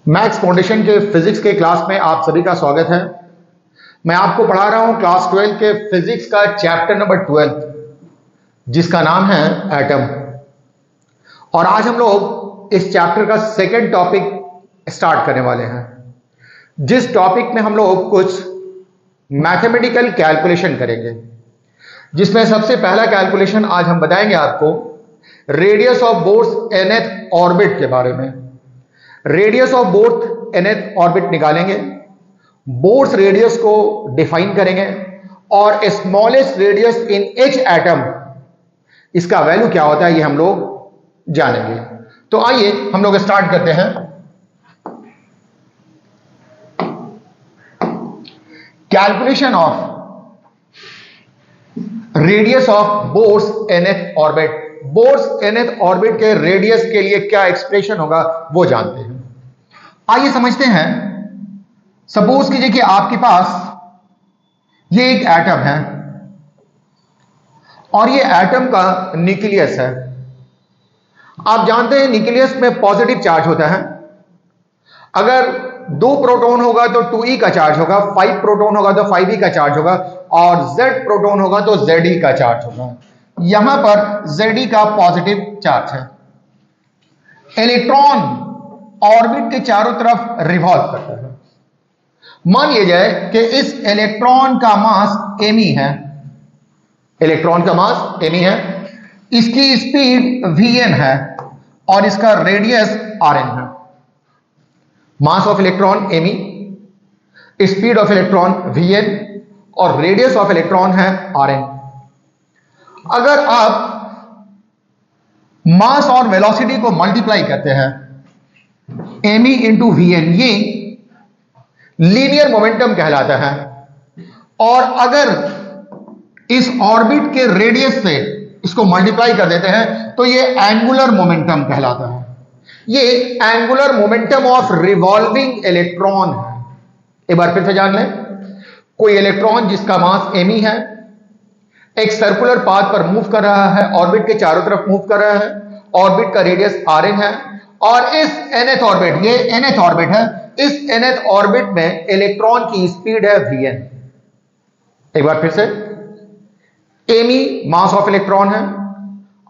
Maths foundation के physics के class में आप सभी का स्वागत है। मैं आपको पढ़ा रहा हूं क्लास 12 के फिजिक्स का चैप्टर नंबर 12 जिसका नाम है एटम। और आज हम लोग इस चैप्टर का सेकंड टॉपिक स्टार्ट करने वाले हैं, जिस टॉपिक में हम लोग कुछ मैथमेटिकल कैलकुलेशन करेंगे, जिसमें सबसे पहला कैलकुलेशन आज हम बताएंगे आपको radius of Bohr's nth orbit के बारे में। Radius of Bohr's nth orbit निकालेंगे, बोर्स रेडियस को डिफाइन करेंगे और स्मॉलेस्ट रेडियस इन एच एटम, इसका वैल्यू क्या होता है ये हम लोग जानेंगे। तो आइए हम लोग स्टार्ट करते हैं। Calculation of radius of Bohr's nth orbit. Bohr's nth orbit के रेडियस के लिए क्या एक्सप्रेशन होगा वो जानते हैं। आइए समझते हैं। सपोज कीजिए कि आपके पास ये एक एटम है और ये एटम का न्यूक्लियस है। आप जानते हैं न्यूक्लियस में पॉजिटिव चार्ज होता है। अगर 2 प्रोटॉन होगा तो 2e का चार्ज होगा, 5 प्रोटॉन होगा तो 5e का चार्ज होगा और Z प्रोटॉन होगा तो Ze का चार्ज होगा। यहां पर Ze का पॉजिटिव चार्ज है। इलेक्ट्रॉन ऑर्बिट के चारों तरफ रिवॉल्व करता है। मान लिया जाए कि इस इलेक्ट्रॉन का मास me है, इलेक्ट्रॉन का मास me है, इसकी स्पीड vn है और इसका रेडियस rn है। मास of electron me, speed of electron vn और रेडियस ऑफ इलेक्ट्रॉन है rn। अगर आप मास और वेलोसिटी को मल्टीप्लाई करते हैं me इंटू vn, ये लीनियर मोमेंटम कहलाता है। और अगर इस ऑर्बिट के रेडियस से इसको मल्टीप्लाई कर देते हैं तो ये एंगुलर मोमेंटम कहलाता है। ये angular momentum of revolving electron है। एक बार फिर से जान लें, कोई इलेक्ट्रॉन जिसका मास me है, एक सर्कुलर पाथ पर मूव कर रहा है, ऑर्बिट के चारों तरफ मूव कर रहा है, ऑर्बिट का रेडियस rn है और इस nth ऑर्बिट, ये nth ऑर्बिट है, इस nth ऑर्बिट में इलेक्ट्रॉन की स्पीड है vn। एक बार फिर से, me मास ऑफ इलेक्ट्रॉन है,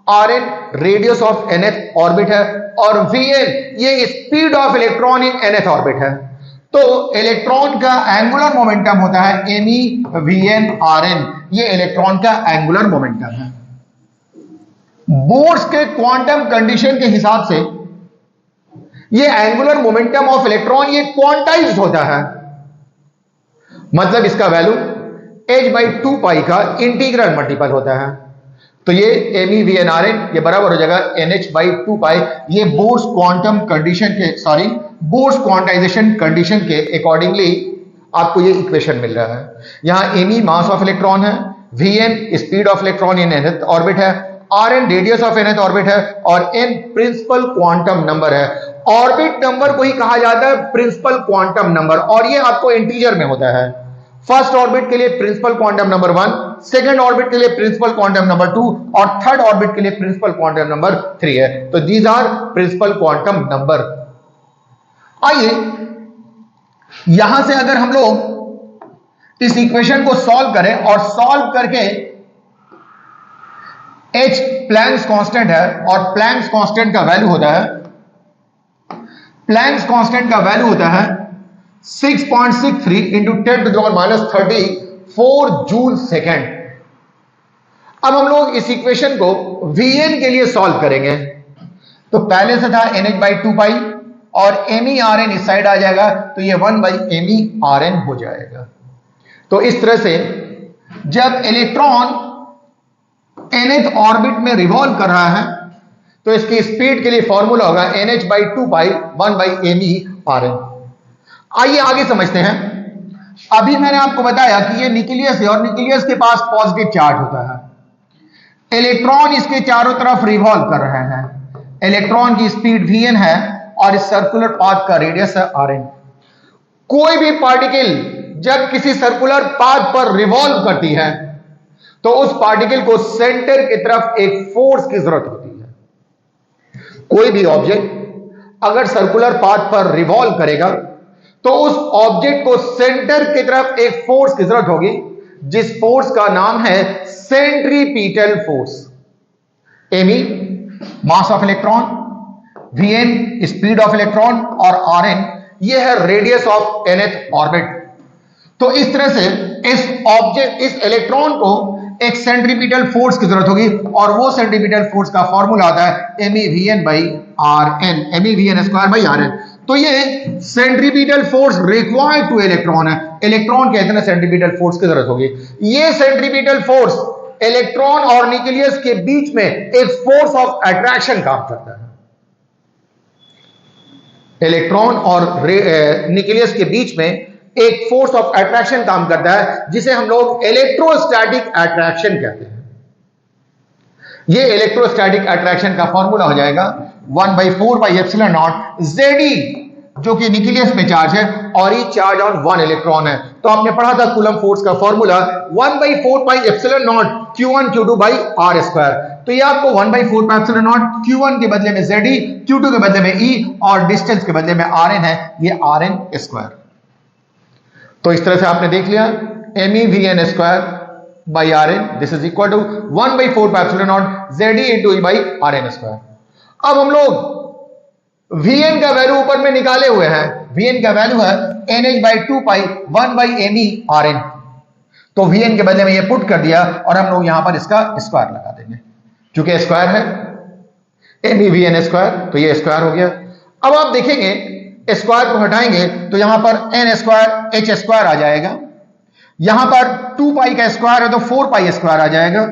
rn radius of nth orbit है और vn ये speed of electron in nth orbit है। तो इलेक्ट्रॉन का एंगुलर मोमेंटम होता है me vn rn, ये इलेक्ट्रॉन का एंगुलर मोमेंटम है। बोर्स के क्वांटम कंडीशन के हिसाब से ये एंगुलर मोमेंटम ऑफ इलेक्ट्रॉन ये क्वांटाइज्ड होता है। मतलब इसका वैल्यू h/2 पाई का इंटीग्रल मल्टीपल होता है। तो ये me vn rn ये बराबर हो जाएगा nh/2 पाई। ये बोर्स क्वांटम कंडीशन के, बोर्स क्वांटाइजेशन कंडीशन के अकॉर्डिंगली आपको ये इक्वेशन मिल रहा है। यहां me मास ऑफ इलेक्ट्रॉन है, vn speed of electron in nth orbit है, rn radius of nth orbit है और n प्रिंसिपल क्वांटम नंबर है। ऑर्बिट नंबर को ही कहा जाता है प्रिंसिपल क्वांटम नंबर और ये आपको इंटीजर में होता है। फर्स्ट ऑर्बिट के लिए principal quantum number 1, second orbit के लिए प्रिंसिपल क्वांटम नंबर 2 और थर्ड ऑर्बिट के लिए प्रिंसिपल क्वांटम नंबर 3 है। तो these are principal quantum number. आइए यहां से अगर हम लोग इस इक्वेशन को सॉल्व करें और सॉल्व करके h प्लैंक्स कांस्टेंट है और प्लैंक्स कांस्टेंट का वैल्यू होता है, प्लैंक्स कांस्टेंट का वैल्यू होता है 6.63 इंटू 10⁻34 जूल सेकेंड। अब हम लोग इस इक्वेशन को vn के लिए सॉल्व करेंगे। तो पहले से था nh/2 पाई और me rn इस साइड आ जाएगा तो ये 1/me rn हो जाएगा। तो इस तरह से जब इलेक्ट्रॉन nth ऑर्बिट में रिवॉल्व कर रहा है तो इसकी स्पीड के लिए फॉर्मूला होगा nh/2 पाई 1/me rn। आइए आगे समझते हैं। अभी मैंने आपको बताया कि ये न्यूक्लियस है और न्यूक्लियस के पास पॉजिटिव चार्ज होता है। इलेक्ट्रॉन इसके चारों तरफ रिवॉल्व कर रहे हैं। इलेक्ट्रॉन की स्पीड vn है और इस सर्कुलर पाथ का रेडियस है rn। कोई भी पार्टिकल जब किसी सर्कुलर पाथ पर रिवॉल्व करती है तो उस पार्टिकल को सेंटर की तरफ एक फोर्स की जरूरत होती है। कोई भी ऑब्जेक्ट अगर सर्कुलर पाथ पर रिवॉल्व करेगा तो उस ऑब्जेक्ट को सेंटर की तरफ एक फोर्स की जरूरत होगी, जिस फोर्स का नाम है centripetal force. M e mass of electron, v n speed of electron और आरएन ये है रेडियस ऑफ nth ऑर्बिट। तो इस तरह से इस इलेक्ट्रॉन को एक सेंट्रीपिटल फोर्स की जरूरत होगी, और वो सेंट्रीपिटल फोर्स का फॉर्मूला आता है MEVN by RN, MEVN square by RN। तो ये centripetal force required two electron है। इलेक्ट्रॉन के इतने सेंट्रीपिटल फोर्स की जरूरत होगी। ये सेंट्रीपिटल फोर्स इलेक्ट्रॉन और न्यूक्लियस के बीच में एक फोर्स ऑफ अट्रैक्शन काम करता है। इलेक्ट्रॉन और न्यूक्लियस के बीच में एक फोर्स ऑफ अट्रैक्शन काम करता है, जिसे हम लोग इलेक्ट्रोस्टैटिक अट्रैक्शन कहते हैं। ये इलेक्ट्रोस्टैटिक अट्रैक्शन का फॉर्मूला हो जाएगा 1/4πε0 ZE, जो कि न्यूक्लियस में चार्ज है और ये चार्ज ऑन 1 इलेक्ट्रॉन है। तो आपने पढ़ा था कूलम फोर्स का formula 1/4πε0 Q1 Q2 by R square. तो ये आपको 1/4πε0 Q1 के बदले में ZE, Q2 के बदले में E और डिस्टेंस के बदले में RN है, ये RN स्क्वायर। तो इस तरह से आपने देख लिया MEVN square by RN, this is equal to 1/4πε0 ZE into E by RN square. अब हम लोग Vn का वैल्यू ऊपर में निकाले हुए हैं। Vn का वैल्यू है NH/2π 1/me RN। तो Vn के बदले में ये पुट कर दिया और हम लोग यहां पर इसका स्क्वायर लगा देंगे, क्योंकि स्क्वायर है MEVN स्क्वायर, तो ये स्क्वायर हो गया। अब आप देखेंगे स्क्वायर को हटाएंगे तो यहां पर n स्क्वायर h स्क्वायर आ जाएगा, यहां पर 2π का स्क्वायर है तो 4π स्क्वायर आ जाएगा,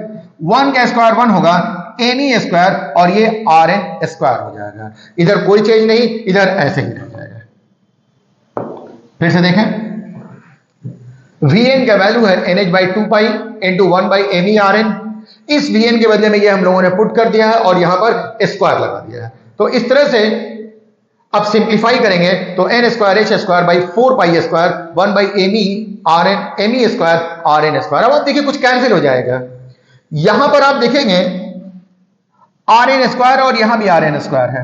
1 का स्क्वायर 1 होगा, me स्क्वायर और ये RN स्क्वायर हो जाएगा। इधर कोई चेंज नहीं, इधर ऐसे ही रह जाएगा। फिर से देखें, Vn का वैल्यू है NH/2π इंटू 1/me RN। इस Vn के बदले में ये हम लोगों ने पुट कर दिया है और यहां पर स्क्वायर लगा दिया है। तो इस तरह से अब सिंप्लीफाई करेंगे तो n square h square by 4π square 1/me RN, me square RN square. अब आप देखिए कुछ कैंसिल हो जाएगा। यहां पर आप देखेंगे RN स्क्वायर और यहां भी RN स्क्वायर है,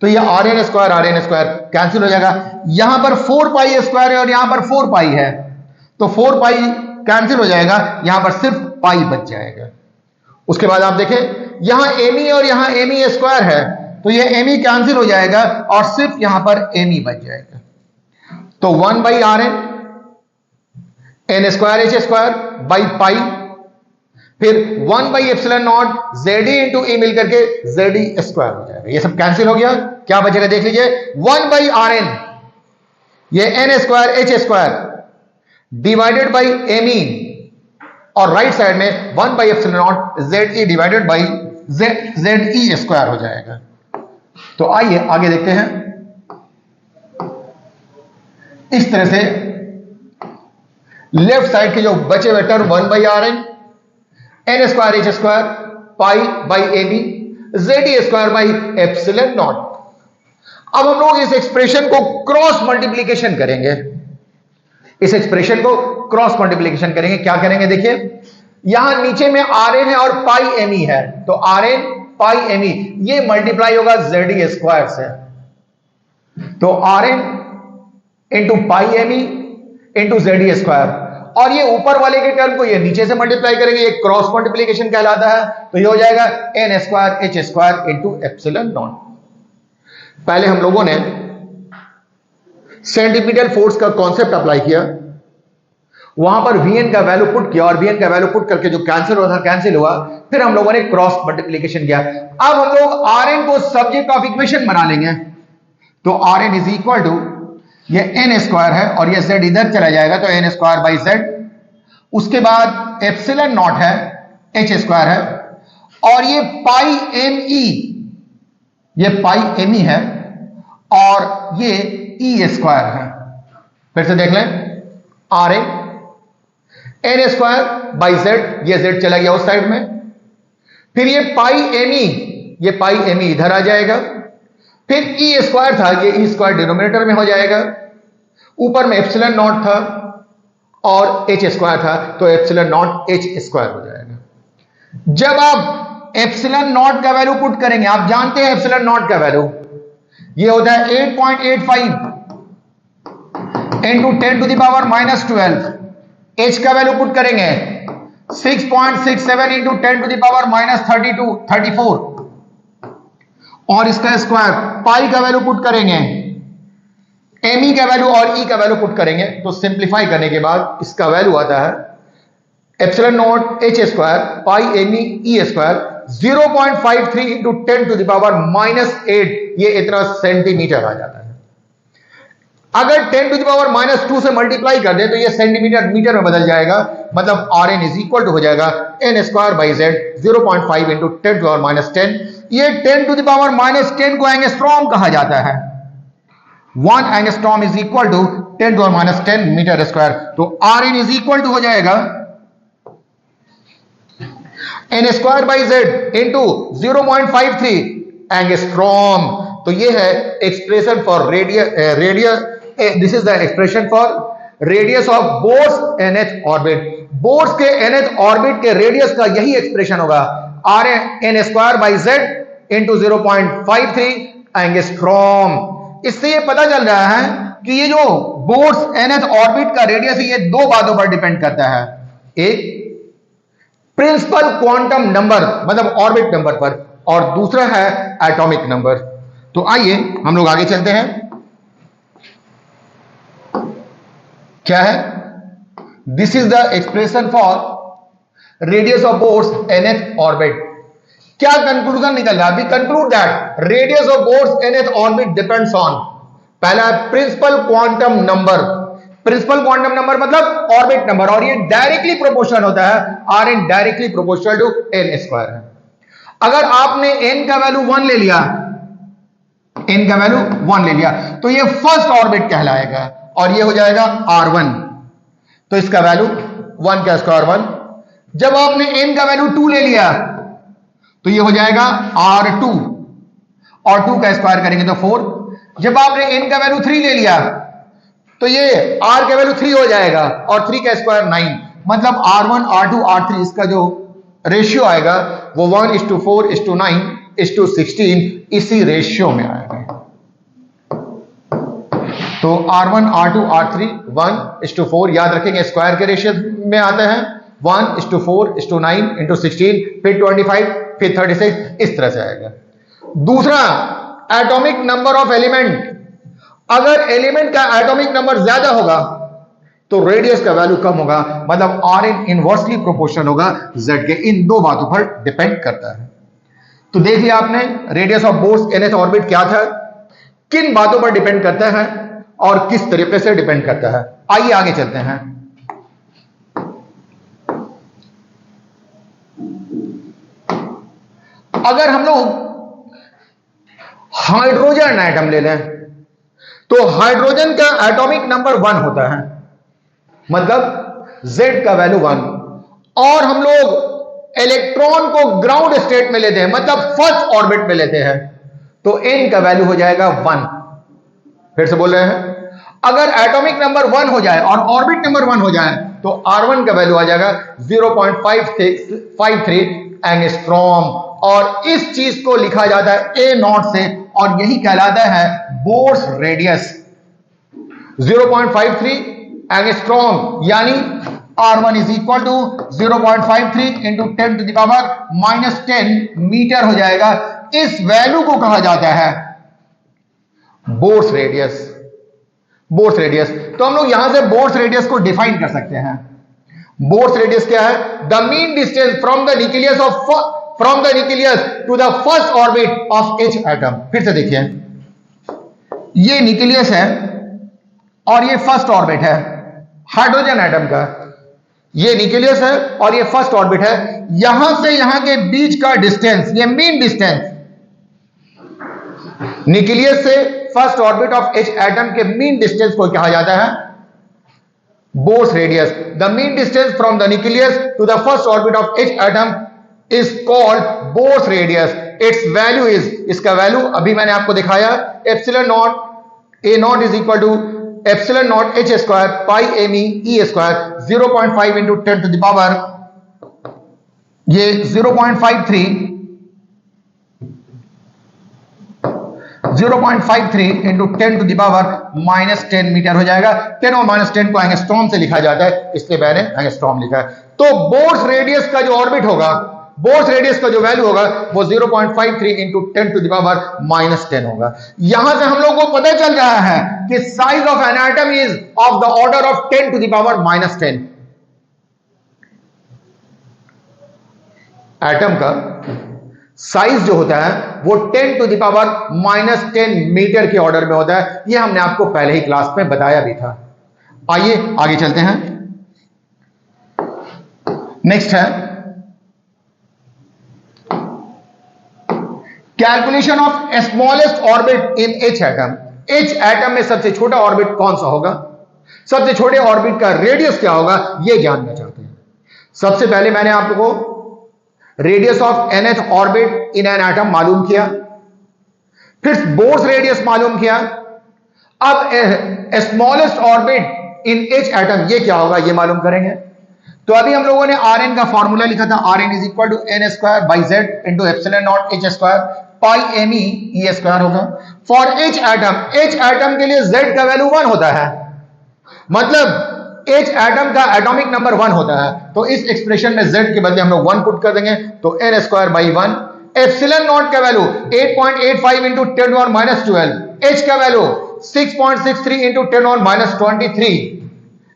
तो ये RN स्क्वायर कैंसिल हो जाएगा। यहां पर 4π स्क्वायर है और यहां पर 4π है, तो 4π कैंसिल हो जाएगा, यहां पर सिर्फ पाई बच जाएगा। उसके बाद आप देखें यहां me और यहां me स्क्वायर है, तो ये me कैंसिल हो जाएगा और सिर्फ यहां पर me बच जाएगा। तो 1/RN n square h square by pi, फिर 1/ε0 ZE इंटू E मिलकर के ZE स्क्वायर हो जाएगा। ये सब कैंसिल हो गया, क्या बचेगा देख लीजिए, 1/RN ये n square h square divided by me और राइट साइड में 1/ε0 ZE divided by ZE square हो जाएगा। तो आइए आगे देखते हैं। इस तरह से लेफ्ट साइड के जो बचे हुए term 1/RN n square h square pi by AB ZE square by ε0। अब हम लोग इस एक्सप्रेशन को क्रॉस मल्टीप्लीकेशन करेंगे। इस एक्सप्रेशन को क्रॉस मल्टीप्लीकेशन करेंगे। क्या करेंगे देखिए, यहां नीचे में RN है और पाई me है, तो RN पाई me ये मल्टीप्लाई होगा ZE स्क्वायर से, तो RN into pi me into ZE square, और ये ऊपर वाले के टर्म को ये नीचे से मल्टीप्लाई करेंगे, ये क्रॉस मल्टीप्लीकेशन कहलाता है। तो ये हो जाएगा n square h square into ε0। पहले हम लोगों ने सेंटीमीटर फोर्स का कॉन्सेप्ट अप्लाई किया, वहां पर Vn का वैल्यू पुट किया और Vn का वैल्यू पुट करके जो कैंसिल हुआ था कैंसिल हुआ। फिर हम लोगों ने क्रॉस मल्टीप्लीकेशन किया। अब हम लोग Rn को सब्जेक्ट ऑफ इक्वेशन बना लेंगे, तो Rn इज इक्वल टू ये n स्क्वायर है और ये z इधर चला जाएगा, तो n स्क्वायर बाई z। उसके बाद ε0 है, h स्क्वायर है, और ये पाई me, ये पाई me है और ये e स्क्वायर है। फिर से देख लें, Rn n square by z, ये z चला गया उस साइड में, फिर ये पाई me इधर आ जाएगा, फिर e स्क्वायर था, ये e स्क्वायर डिनोमिनेटर में हो जाएगा, ऊपर में ε0 था और h स्क्वायर था, तो ε0 h स्क्वायर हो जाएगा। जब आप ε0 का वैल्यू पुट करेंगे, आप जानते हैं ε0 का वैल्यू ये होता है 8.85 इंटू 10⁻⁻12। h का वैल्यू पुट करेंगे 6.67 इंटू 10⁻⁻32 और इसका स्क्वायर, पाई का वैल्यू पुट करेंगे, एम का वैल्यू और ई का वैल्यू पुट करेंगे, तो सिंप्लीफाई करने के बाद इसका वैल्यू आता है epsilon not H square pi M E square 0.53 into 10⁻⁻8, ये इतना सेंटीमीटर आ जाता है। अगर 10⁻⁻2 से मल्टीप्लाई कर दे तो ये सेंटीमीटर मीटर में बदल जाएगा, मतलब R N is equal to हो जाएगा N square by Z 0.5 into 10⁻10। ये 10⁻10 को एंगस्ट्रॉम कहा जाता है। 1 angstrom is equal to 10⁻10 metre square. तो R N is equal to हो जाएगा N square by Z into 0.53 angstrom. तो ये है expression for radius, this is the expression for radius of Bohr's nth orbit. Bohr's के nth orbit के radius का यही एक्सप्रेशन होगा, r n square by Z into 0.53 angstrom. इससे ये पता चल रहा है कि ये जो बोर्स nth ऑर्बिट का रेडियस है, ये दो बातों पर डिपेंड करता है। एक प्रिंसिपल क्वांटम नंबर मतलब ऑर्बिट नंबर पर, और दूसरा है एटॉमिक नंबर। तो आइए हम लोग आगे चलते हैं। क्या है? This is the expression for radius of Bohr's nth orbit. क्या कंक्लूजन निकल रहा है? We conclude that radius of Bohr's nth orbit depends on, पहला principal quantum number. Principal quantum number मतलब ऑर्बिट नंबर, और ये डायरेक्टली प्रोपोर्शनल होता है, R N directly proportional to N square है। अगर आपने एन का वैल्यू 1 ले लिया, एन का वैल्यू 1 ले लिया, तो ये फर्स्ट ऑर्बिट कहलाएगा और ये हो जाएगा R1। तो इसका वैल्यू 1 का स्क्वायर 1। जब आपने n का वैल्यू 2 ले लिया तो ये हो जाएगा R2 और 2 का स्क्वायर करेंगे तो 4। जब आपने n का वैल्यू 3 ले लिया तो ये R का वैल्यू 3 हो जाएगा और 3 का स्क्वायर 9। मतलब R1 R2 R3 इसका जो रेशियो आएगा वो 1:4:9:16 इसी रेशियो में आएगा। तो R1 R2 R3 1:4 याद रखेंगे, स्क्वायर के रेशियो में आते हैं 1:4:9:16, फिर 25, फिर 36, इस तरह से आएगा। दूसरा एटॉमिक नंबर ऑफ एलिमेंट। अगर एलिमेंट का एटॉमिक नंबर ज्यादा होगा तो रेडियस का वैल्यू कम होगा, मतलब आर एन इनवर्सली प्रोपोर्शनल होगा जेड के। इन दो बातों पर डिपेंड करता है। तो देख लिया आपने radius of Bohr's nth orbit क्या था, किन बातों पर डिपेंड करता है और किस तरीके से डिपेंड करता है। आइए आगे चलते हैं। अगर हम लोग हाइड्रोजन एटम ले लें तो हाइड्रोजन का एटॉमिक नंबर 1 होता है, मतलब Z का वैल्यू 1। और हम लोग इलेक्ट्रॉन को ग्राउंड स्टेट में लेते हैं, मतलब फर्स्ट ऑर्बिट में लेते हैं, तो n का वैल्यू हो जाएगा 1। फिर से बोल रहे हैं, अगर एटॉमिक नंबर 1 हो जाए और ऑर्बिट नंबर 1 हो जाए तो R1 का वैल्यू आ जाएगा 0.53 एंगस्ट्रॉम। और इस चीज को लिखा जाता है A0 से, और यही कहलाता है बोर्स रेडियस। 0.53 एंगस्ट्रॉम यानी R1 is equal to 0.53 into 10⁻⁻10 metre हो जाएगा। इस वैल्यू को कहा जाता है बोर्स रेडियस। बोर्स रेडियस, तो हम लोग यहां से बोर्स रेडियस को डिफाइन कर सकते हैं। बोर्स रेडियस क्या है? The mean distance from the nucleus to the first orbit of H atom. फिर से देखिए, ये न्यूक्लियस है और ये फर्स्ट ऑर्बिट है हाइड्रोजन एटम का। ये न्यूक्लियस है और ये फर्स्ट ऑर्बिट है। यहां से यहां के बीच का डिस्टेंस, ये मीन डिस्टेंस, न्यूक्लियस से first orbit of H atom के मीन डिस्टेंस को कहा जाता है Bohr's radius. The mean distance from the nucleus to the first orbit of H atom is called Bohr's radius. It's value is, इसका value अभी मैंने आपको दिखाया, epsilon nought A0 is equal to epsilon nought H square pi M E square 0.5 into 10 to the power, ये 0.53 0.53 into 10 to the power -10 metre हो जाएगा। 10 और -10 को एंगस्ट्रॉम से लिखा जाता है, इसलिए मैंने एंगस्ट्रॉम लिखा है। तो बोर्स रेडियस का जो ऑर्बिट होगा, बोर्स रेडियस का जो वैल्यू होगा वो 0.53 इंटू 10 टू द पावर -10 होगा। यहां से हम लोग को पता चल रहा है कि size of an atom is of the order of 10 to the power -10। Atom का साइज जो होता है वो 10 टू द पावर -10 मीटर के ऑर्डर में होता है। ये हमने आपको पहले ही क्लास में बताया भी था। आइए आगे चलते हैं। नेक्स्ट है calculation of smallest orbit in H atom. H atom में सबसे छोटा ऑर्बिट कौन सा होगा, सबसे छोटे ऑर्बिट का रेडियस क्या होगा, यह जानना चाहते हैं। सबसे पहले मैंने आपको radius of nth orbit in an atom मालूम किया, फिर बोर्स रेडियस मालूम किया। अब smallest orbit in H atom ये क्या होगा ये मालूम करेंगे। तो अभी हम लोगों ने Rn का फॉर्मूला लिखा था, Rn is equal to n square by Z into epsilon not H square pi M E square होगा। For H atom, H atom के लिए z का वैल्यू 1 होता है, मतलब एच एटम का एटॉमिक नंबर 1 होता है। तो इस एक्सप्रेशन में z के बदले हम लोग 1 पुट कर देंगे, तो n square by 1। Epsilon not का वैल्यू 8.85 इंटू 10⁻12, h का वैल्यू 6.63 इंटू 10⁻23,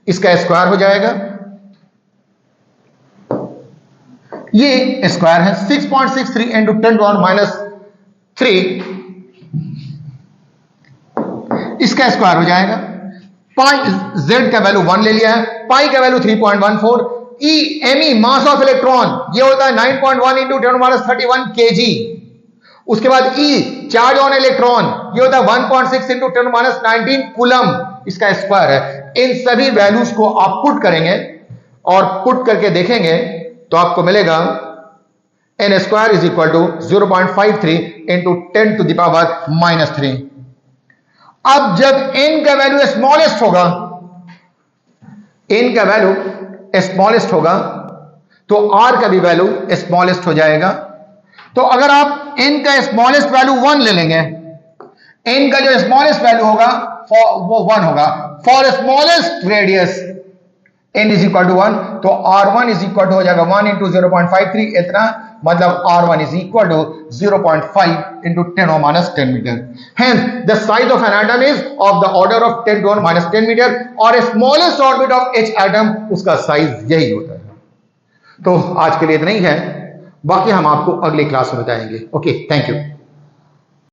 इसका स्क्वायर हो जाएगा। ये स्क्वायर है 6.63 इंटू 10⁻3, इसका स्क्वायर हो जाएगा। पाई z का वैल्यू 1 ले लिया है, पाई का value 3.14। E m e mass of electron ये होता है 9.1 इंटू 10⁻31 kg। उसके बाद ई चार्ज ऑन इलेक्ट्रॉन ये होता है 1.6 इंटू 10⁻19 कूलम, इसका स्क्वायर है। इन सभी वैल्यूज को आप पुट करेंगे और पुट करके देखेंगे तो आपको मिलेगा n square is equal to 0.53 into 10 to the power -3। अब जब n का वैल्यू स्मॉलेस्ट होगा, n का वैल्यू स्मॉलेस्ट होगा तो r का भी वैल्यू स्मॉलेस्ट हो जाएगा। तो अगर आप n का स्मॉलेस्ट वैल्यू 1 ले लेंगे, n का जो स्मॉलेस्ट वैल्यू होगा वो 1 होगा। For smallest radius n is equal to 1, तो r1 इज इक्वल टू हो जाएगा 1 इंटू 0.53, इतना मतलब r1 is equal to 0.5 into 10⁻10 metre. Hence the size of an atom is of the order of 10⁻10 metre, और smallest orbit of H atom उसका size यही होता है। तो आज के लिए इतना ही है, बाकी हम आपको अगले क्लास में बताएंगे। Okay, thank you.